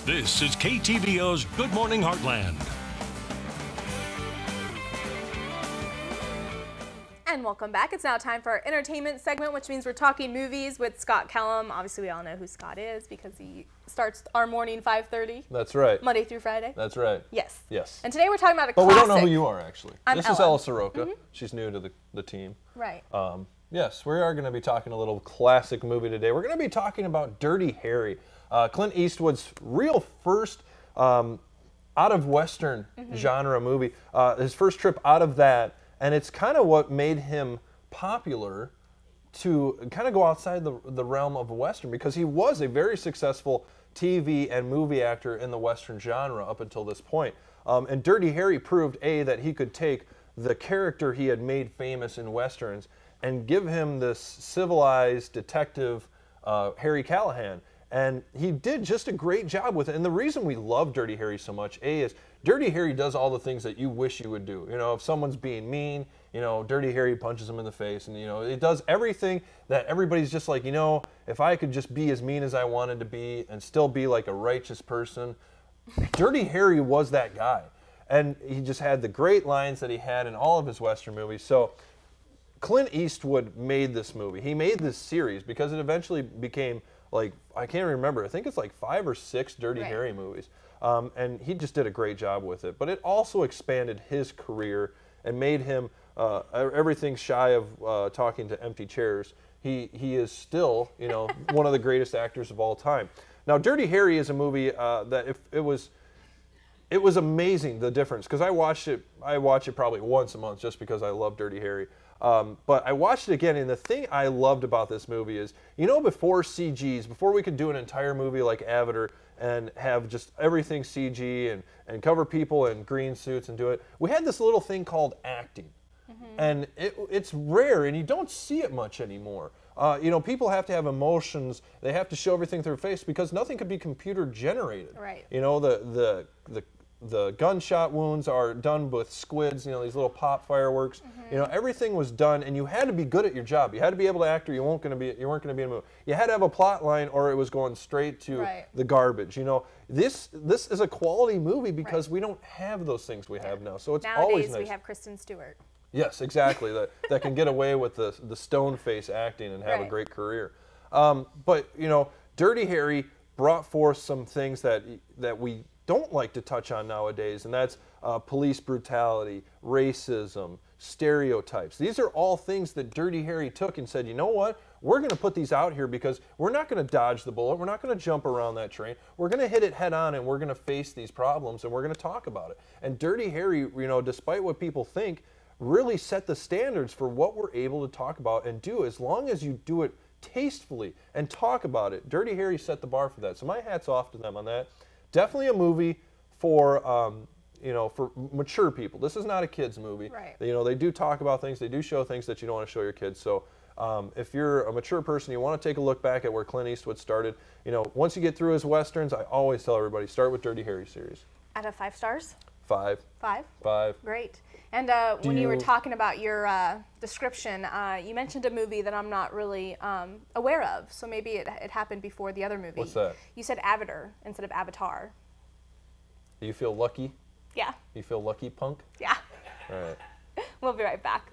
This is KTVO's Good Morning Heartland. And welcome back. It's now time for our entertainment segment, which means we're talking movies with Scott Kellum. Obviously, we all know who Scott is because he starts our morning 5:30. That's right. Monday through Friday. That's right. Yes. Yes. And today we're talking about a but classic. we don't know who you are, actually. I'm This Ella. is Ella Soroka. She's new to the team. Right. Yes, we are going to be talking a little classic movie today. We're going to be talking about Diry Harry, Clint Eastwood's real first out of Western genre movie. His first trip out of that, and it's kind of what made him popular to kind of go outside the realm of Western, because he was a very successful TV and movie actor in the Western genre up until this point. And Diry Harry proved, A, that he could take the character he had made famous in Westerns and give him this civilized detective, Harry Callahan. And he did just a great job with it. And the reason we love Diry Harry so much, A, is Diry Harry does all the things that you wish you would do. You know, if someone's being mean, you know, Diry Harry punches him in the face. And, you know, it does everything that everybody's just like, you know, if I could just be as mean as I wanted to be and still be like a righteous person. Diry Harry was that guy. And he just had the great lines that he had in all of his Western movies. So Clint Eastwood made this movie. He made this series because it eventually became, like, I can't remember, I think it's like 5 or 6 Diry Harry movies. And he just did a great job with it. But it also expanded his career and made him everything shy of talking to empty chairs. He is still, you know, one of the greatest actors of all time. Now, Diry Harry is a movie that it was amazing, the difference, because I watch it probably once a month just because I love Diry Harry. But I watched it again, and the thing I loved about this movie is, you know, before CGs, before we could do an entire movie like Avatar and have just everything CG and cover people in green suits and do it, we had this little thing called acting. And it's rare, and you don't see it much anymore. You know, people have to have emotions. They have to show everything through their face because nothing could be computer generated. Right. You know, the gunshot wounds are done with squids, you know, these little pop fireworks. You know, everything was done, and you had to be good at your job. You had to be able to act, or you weren't going to be in a movie. You had to have a plot line, or it was going straight to the garbage. You know, this is a quality movie because we don't have those things we have now. So it's always nice. Nowadays we have Kristen Stewart. Yes, exactly. that can get away with the stone face acting and have a great career. But you know, Diry Harry brought forth some things that we don't like to touch on nowadays, and that's police brutality, racism, stereotypes. These are all things that Diry Harry took and said, you know what? We're going to put these out here because we're not going to dodge the bullet. We're not going to jump around that train. We're going to hit it head on, and we're going to face these problems, and we're going to talk about it. And Diry Harry, you know, despite what people think, really set the standards for what we're able to talk about and do, as long as you do it tastefully and talk about it. Diry Harry set the bar for that. So my hat's off to them on that. Definitely a movie for you know, for mature people. This is not a kids movie. Right. You know, they do talk about things, they do show things that you don't want to show your kids. So if you're a mature person, you want to take a look back at where Clint Eastwood started. You know, once you get through his Westerns, I always tell everybody, start with Diry Harry series. Out of 5 stars? 5. 5? 5. Great. And when you were talking about your description, you mentioned a movie that I'm not really aware of. So maybe it happened before the other movie. What's that? You said Avatar instead of Avatar. Do you feel lucky? Yeah. You feel lucky, punk? Yeah. All right. We'll be right back.